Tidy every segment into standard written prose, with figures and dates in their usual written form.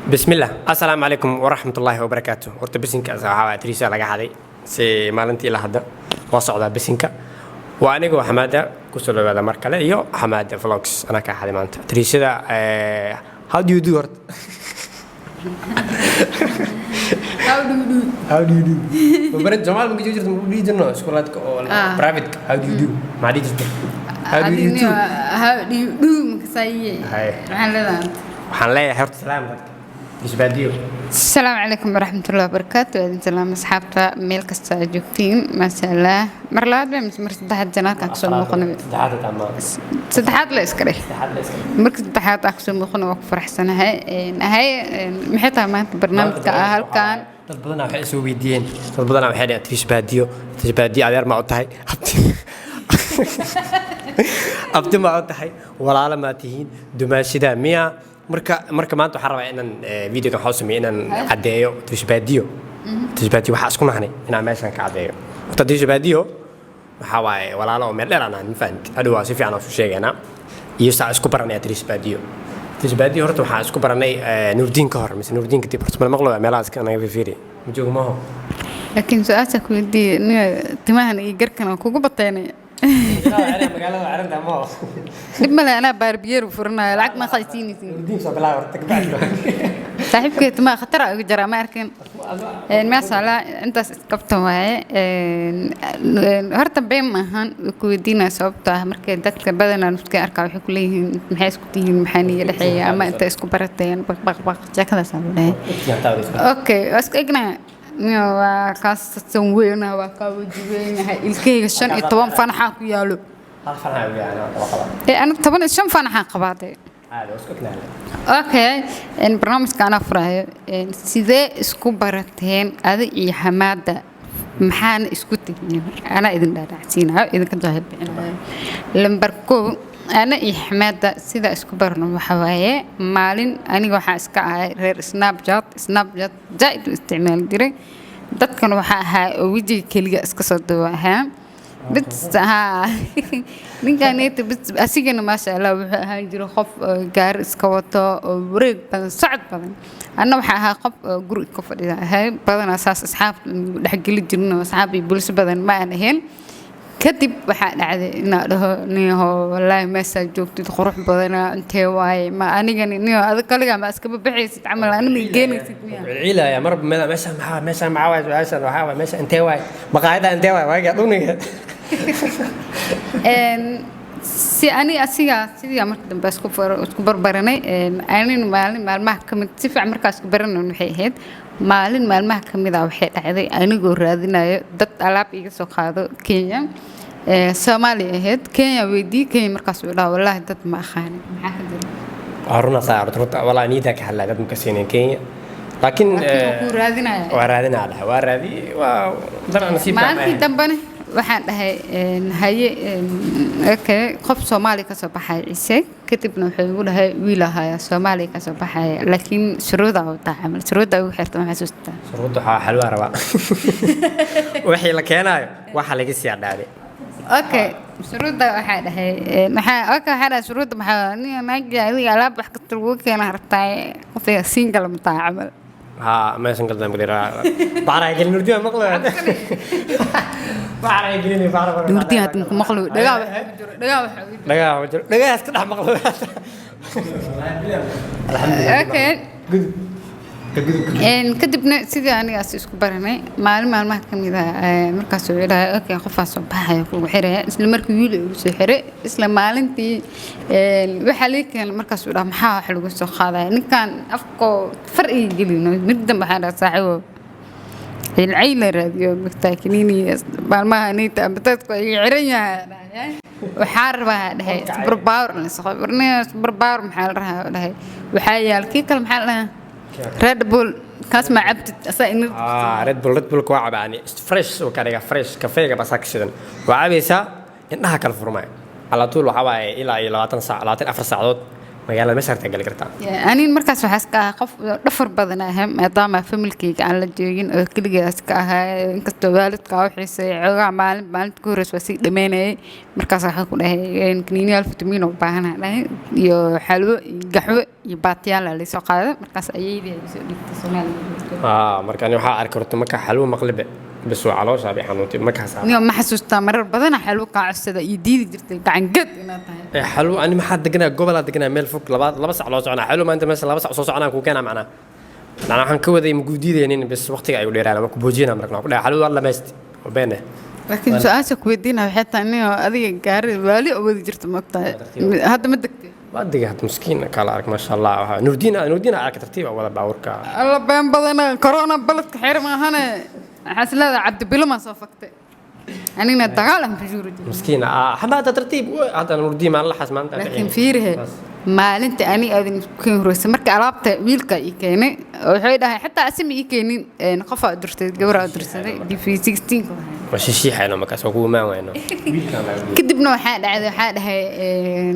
بسم الله السلام عليكم ورحمة الله وبركاته ورت بسنك أصحاب تريسا لقى هذه سي مالنتي لهذا وصعد بسنك وأنا جو حمادة كسر هذا مركلة يو حمادة فلوكس أنا كحد ما أنت تريسا how do you do how do you do وبرد جمال ممكن يجي تقول جنوا سكولات أو private how do you do ما دي جد how do you do مكسية حنلاقي حرت سلام السلام عليكم ورحمة الله وبركاته. أهلا وسهلا أصحابتا ميل كستا جوجتين ما شاء الله مرلاد بس مرتدحات جنات أقصى مخنا صدحات لا إسكري مرتدحات أقصى مخنا وفرح سنة هاي محيطها ما برنامج كأهل كان تضبطنا وحي سوي دين تضبطنا وحي تشباديو على ما قلت هاي أبدي ما قلت هاي ولا ما تهين دماشي مية marka maanta waxaan rabaa inaan video kan xawsami inaan cadeeyo tishbaadiyo waxa isku nahnay inaan meeshan ka cadeeyo waqti tishbaadiyo waxa waaye walaalo oo meel dheer aan fahanti hadhow waa si fiican oo sheegayna iyo saa isku baranay tishbaadiyo horta waxaan isku baranay nuurdiin ka hor mise nuurdiin kadib horta ma maqlo meelahaas ka naga fiiri ma joogo maaho laakiin su'aasha ku weydiiyay timahan iyo garkan kugu bateynay لما أنا باربير وفرنا العك ما خايسيني صاحب كيت ما خطر أجرا ما أركن ما صلا أنت كبتوا معي هرت بين مهان كودينا صوبته مركز دك بدنا نفكر أركب حكوليه محيس كتير محني لحية أما أنت إسكوبرتين بق جاكلا سامي أوكي بس إجنا waa kaas sanweena waa ka wajibeenahay ilkeyga 15 fanaxa ku yaalo ana 15 fanaxa qabaaday okay in barnaamijka ana furayo sidee isku barateen adiga iyo Xamaada maxaan isku tignay ana idin dhaadacsiinayo idinka jahilbinayo lambar 1 أنا إحمد سيدا إسكوبرنا وحواي مالين أنا وح إسكا غير سناب جات زائد استعمال دري دت كانوا وحها ويجي كلية إسكاسودوها بس ها نيجانيت بس أسيجنا ما شاء الله وحها يجرو خف جار إسكاوتا وريق بدن صعد بدن أنا وحها خف جرو كفر هاي بدن أساس أصحاب لحق لي جرنا أصحابي بولس بدن ما أنا هين كدب waxaa dhacday inaa wallahi meesha joogtid qurux badana intee waay ma anigani niyo aad kaliya ma iska bixaysid amal anina geenaysid miya ciilaya mar meesha maxaa waay waxa waay meesha intee waay maqaayada intee waay waaga dhuniga si ani asiga sidii marka dambe isku barbaranay aanin maalmaha kamid si fiican markaas ku baranay waxay ahayd maalmaha kamid ah waxay dhacday anigoo raadinayo dad alaab iga soo qaado Kenya Soomaaliya ahayd Kenya weydii Kenya markaas uu dhaw wallahi dad ma aqaan maxaa ka jira aruna saarto wallahi niida ka halaa dad mukasiineen Kenya laakiin waa raadi waa dar nasiib maalintii dambana waxaan dhahay haye okay qof Soomaali ka soo baxay Ciise kadibna wuxuu igu dhahay wiil ahaa Soomaali ka soo baxay laakiin shuruuda uu taxamal shuruuda uu xirto ma xasuustaa shuruuda xalwa raba wixii la keenayo waxa laga sii dhaaday okay shuruuda waxa dhahay waxa shuruuda maxaa naagi adiga alaab wax ka turgo keenaa rabtay qofka single mutaacamal ها ما يسنقل ذا مقدر بعرف يقول نردي مقلو بعرف يقولني بعرف نردي هاد مقلو دقاوة اسكت مقلو الحمد لله اوكي كدبنا سيدي أنا أسيسكو برهني مالما كميدا مركز ويلا أوكي خفاف صباحي وحرة إسلام مركز يولي وسحرة إسلام مالنتي وحليك المركز ويلا محا حلو قصو خاضع إن كان أفكو فرقي جلينا مدة بحالة صاحبه العيلة راديو مكتاكنيني مالما هنيتا بتاتكو يعرينيها وحاربها هاي سوبر باور نسخبرني سوبر باور محل رها هاي وحايا الكيكة المحل ريد بول كاس ما عبت أصلا ريد بول كواعب يعني فريش وكاريجا فريش كافيه بس أكسدن وعبيسا إنها كالفورماي على طول وحواي إلى 20 ساعة 24 ساعات magaalada meesha harta gali kartaa aniin markaas waxaa iska ahaa qof dhafar badan ah maadaama familkayga aan la joogin oo keligeedas ka ahaa inkastoo waalidka u xiisay xoogaa maalinta ka horreys waa sii dhammeynayay markaas waxaa ku dhahay kaniiniyaal fitamiin oo baahana dhahay iyo xalwo iyo gaxwo iyo baatiyaal laysoo qaaday markaas ayeydii ay soo dhigtay Soomaaliya marka ani waxaa arki karto marka xalwo maqlibe بس وعلى وش أبي حنوتي ما كحساب. اليوم ما حسست مرة بدنا حلو كعسة يديد جرت عن جد. حلو أنا ما حد دقنا قبل دقنا ميل فوق لبس على وش أنا حلو ما أنت مثلا لبس على وش أنا كوكنا معنا. أنا حنكود ذي موجودين يعني بس وقتي أقول لي أنا ما كبوجينا مركنا لا حلو والله مست وبينه. لكن سؤالك ودينا حتى إنه هذه قاري بالي أو جرت مقطع هذا مدك. ما أدري مسكين كلارك ما شاء الله نودينا على ترتيب ولا بعورك. الله بين بدنا كورونا بلد كحير ما هنا. حاسس لا عبد بلا ما صفقت يعني نتعلم في جوري مسكينة حمادة ترتيب هذا نردي مع الله حسب ما أنت لكن فيره ما أنت أني أذن كين روس مرك عربت ويلك يكيني وحيدا حتى اسمي يكيني نقفة درست جورا درست دي في 16 مش شيء حلو ما كسوقه ما وينه كدبنا حاجة هاي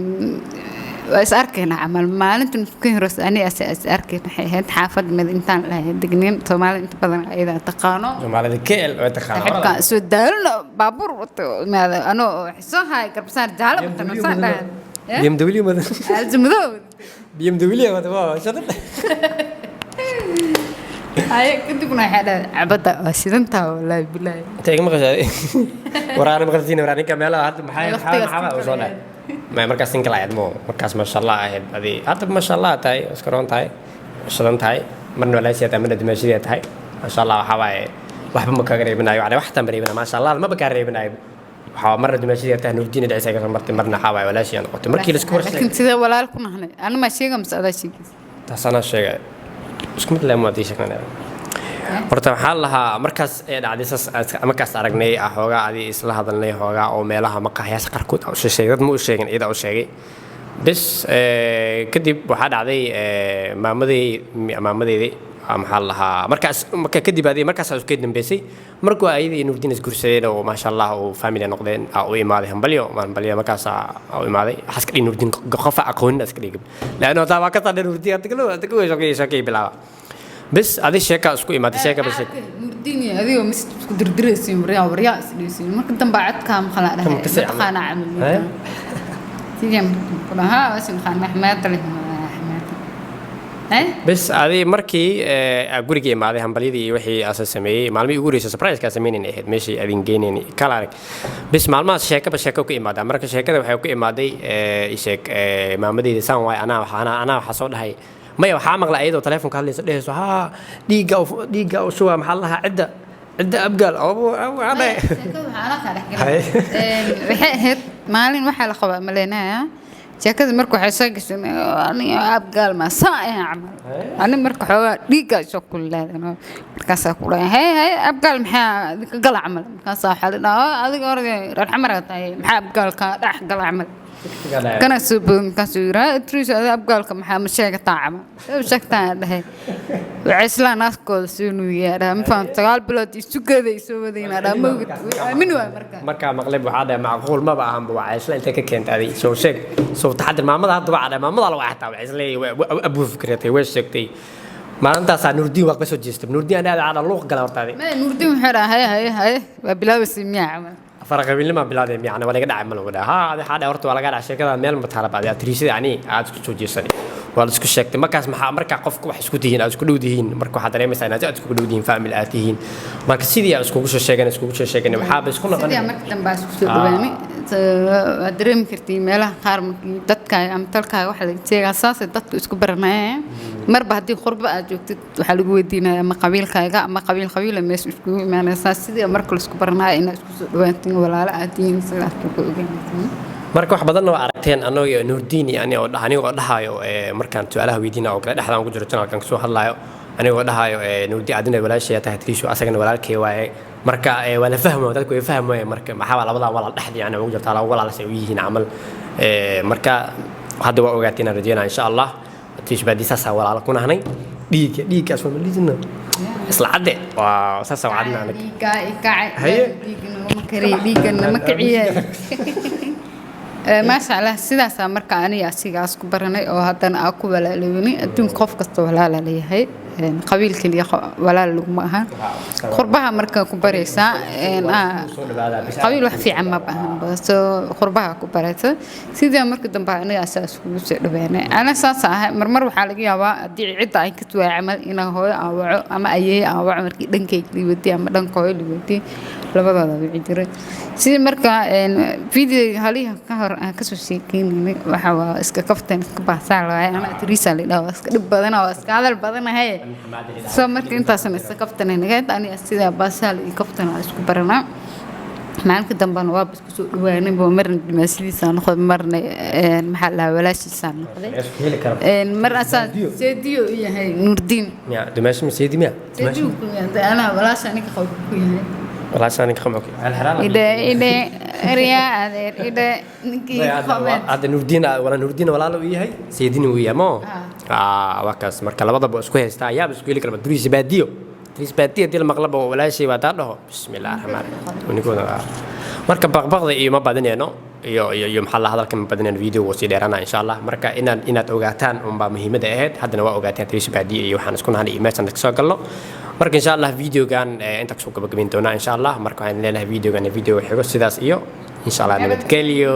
وأسأركنا عمل ما أنتم كين روس أني أسأركنا حيهد حافظ من إنتان له دقنين ثمال أنت بدن إذا تقانو ثمال ذكيل وتقانو حبك سودال بابور ماذا أنا حسها كربسان جهالة بتنصح بيم دوليو مثلا الزمدود بيم دوليو مثلا شرط هاي كنت كنا حدا عبدا سيدنتها والله بالله تيجي مقصد ورانا مقصدين ورانا كمالا هذا محاول وصلنا ما مركز سنكلا يدمو مركز ما شاء الله هذه هذا ما شاء الله تاي أسكرون تاي شلون تاي من ولا شيء من الدمشقية تاي ما شاء الله حواي واحد مكرربنا يعني واحد تمريبنا ما شاء الله ما بكرربنا حوا مرة دمشقية تاي نودين العيسى كذا مرة حواي ولا شيء أنا قلت مركي السكور لكن كذا ولا لكم هنا أنا ما شيء قمص هذا شيء تحسنا شيء مش كم تلاقي ما أدري شكلنا horta waxaa lahaa markaas ee dhacday markaas aragnay xoogaa adii isla hadalnay xoogaa oo meelaha maqaayaasha qarkood oo sheegay dad ma u sheegin iyada u sheegay bis kadib waxaa dhacday maamadeedii maxaa lahaa marka kadib adii markaas isku dambeysay markuu ayadii Nuurdin isguursadeen oo ma sha Allah oo family noqdeen oo imaaday hambalyo markaas oo imaaday xaska Nuurdin qof aqoon iska dhigay laana taa waa ka taday Nuurdin adoo shaqay bilaa بس هذه الشيكة اسكو إما هذه الشيكة بس مرديني هذه ومس كدردرسين وريا سديسين ما كنت بعد كام خلاص ده خانة عمل تيجي كلها بس خانة حماية اللي بس هذه مركي أقول لك ما هذه هم بليدي وحي أساس سمي معلومي يقول إيش سبرايز كاسمين إنه هاد ماشي أدين جيني كلارك بس معلومات الشيكة بس شيكة كي إما ده مركز الشيكة ده وحي كي إما ده إيشك ما مدي سام واي أنا حصل هاي ما يوحى مغلى أيده وتلفون كان لي صدق ها ديجا وشو محل لها عدة أبقال أو هذا هاد مالين محل خبا ملينا شكل مركو حساقس أنا أبقال ما صايع عمل أنا مركو حوا ديجا شو كل هذا مركز أقول هاي أبقال محا قل عمل مركز حالنا هذا قارد الحمرة تاي محا أبقال كان راح قل عمل كان سبب كان سيرة تريش أبقالك محمد شيء طعمه وشك هذا وعسلا ناس كل سنو يا هم فان تقال بلاد يسوق ذي يسوق ذي أنا منو مركا مغلب وعدا معقول ما بقى هم وعسلا أنت كنت هذه شو شك شو تحدر ما مضى طبعا ما مضى الواحد وعسلا أبو فكرتي وش شكتي ما أنت صار نوردي وقت بس وجست نوردي أنا على اللوق قال ورتادي ما نوردي محرا هاي بلا بس مياه فرق بين ما بلادهم يعني ولا قد عمل ولا هذا حدا ورت ولا قاعد عشان كذا ميل متحرب بعد تريسي يعني عاد سكو جيسني ولا سكو شكت مركز مركا قفك wax isku dihiin isku dhowdihiin marka waxa dareemaysaa inaad isku dhowdihiin family aad tihiin marka sidii isku sheegan waxa ba isku noqon sidii marka dambe isku soo dhawaani dareem kartii meelaha qaar dadka am talkaaga waxa la jeegaa asaas dadku isku baranayaan marba hadii qurba aad joogtid waxa lagu weydiinaa ma qabiilkaaga ama qabiil mees isku imaanaysaa sidii marka la isku baranayo in isku soo dhawaatiin walaalo aad tihiin sidaas ku ogaanaysaa marka wax badan oo aragteen anoo Nuurdin yani oo dhahayo markaan su'aalaha weydiina oo kala dhaxdaan ku jiro channelkan soo hadlayo anigoo dhahayo Nuurdin adina walaashay tahay tiisho asagana walaalkay waaye marka wala fahmo dadku ay fahmayaan marka maxaa labada walaal dhaxdi yani ugu jirta laba walaal say u yihiin amal marka hadda waa ogaateen rajayna insha Allah tiish baadisa sa walaal kuna hanay dhiiga soo maliisna isla cadde waa saasa wacadna dhiiga ma kariye dhiiga ma kiciye maasha allah sidaasaa marka aniga asigaas ku baranay oo haddana aa ku walaalowni adduunka qof kasta walaala leeyahay qabiil keliya walaal laguma aha qurbaha markaa ku baraysaa qabiil wax fiican ma baahan baso qurbaha ku baraysa sidii marka dambe aniga asaas ugu soo dhawaanay ana saas ah marmar waxaa laga yaabaa haddii cidda ay ka tuwaa camal inaa hooyo aawaco ama ayay aawaco markii dhankayga liwatay ama dhankooyo liwatay labadooda wixii jiray sidii marka video haliha ka hor aan kasoo sheekeynay waxa waa iska kaftan iska baasaa lahay ana Teresa lidhaa iska dhib badan oo iska hadal badan ahay soo markii intaasna iska kaftan nagaad aniga sida baasaa iyo kaftan isku baranaa maalinka dambana waa isku soo dhawaanay boo marna dimaashiisa noqday marna maxaa la walaashiisa noqday mar asaan seediyo yahay Nurdin ya dimaashi seedi miya seediyo ana walaasha aniga qabo ku yahay walaasha aniga qabo الحرام ide riya adeer ide ninkii comment هذا نوردين ولا له يهي سيدين ويا ما وكاس marka labadaba isku heystaa ayaa isku heli kara Idris Baadiyo dil maqlaba wala shay wada dhaho bismillaahir rahmaanir rahiim unikooda marka baqbaqda iyo ma badanayno iyo maxaa la hadalka ma badanayno video wasi dheerana insha Allah marka inaad ogaataan baa muhiimada ahayd haddana waa ogaataan Idris Baadiyo iyo waxaan isku nahay meeshan ka soo galno marka insha Allah videogan inta soo gabagabeyn doona insha Allah marka aan leenahay videogan video xigo sidaas iyo insha Allah nabadgelyo